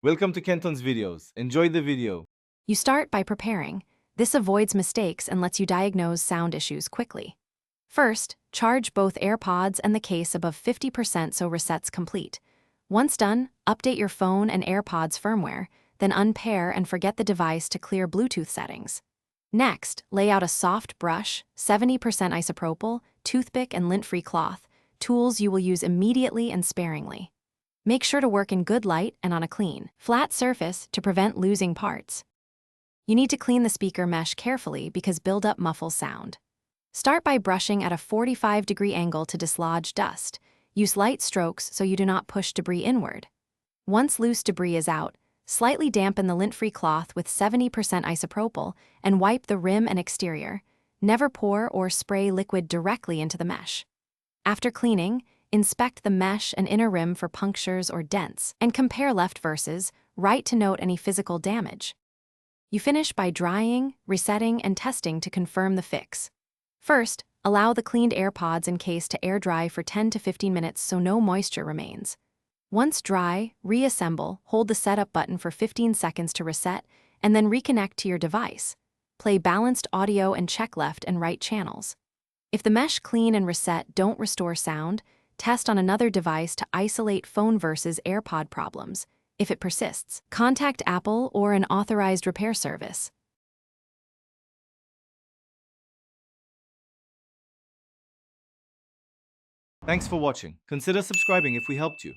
Welcome to Kenton's videos. Enjoy the video. You start by preparing. This avoids mistakes and lets you diagnose sound issues quickly. First, charge both AirPods and the case above 50% so reset's complete. Once done, update your phone and AirPods firmware, then unpair and forget the device to clear Bluetooth settings. Next, lay out a soft brush, 70% isopropyl, toothpick, and lint-free cloth, tools you will use immediately and sparingly. Make sure to work in good light and on a clean, flat surface to prevent losing parts. You need to clean the speaker mesh carefully because buildup muffles sound. Start by brushing at a 45-degree angle to dislodge dust. Use light strokes so you do not push debris inward. Once loose debris is out, slightly dampen the lint-free cloth with 70% isopropyl and wipe the rim and exterior. Never pour or spray liquid directly into the mesh. After cleaning, inspect the mesh and inner rim for punctures or dents, and compare left versus right to note any physical damage. You finish by drying, resetting, and testing to confirm the fix. First, allow the cleaned AirPods and case to air dry for 10 to 15 minutes so no moisture remains. Once dry, reassemble, hold the setup button for 15 seconds to reset, and then reconnect to your device. Play balanced audio and check left and right channels. If the mesh clean and reset don't restore sound, test on another device to isolate phone versus AirPod problems. If it persists, contact Apple or an authorized repair service. Thanks for watching. Consider subscribing if we helped you.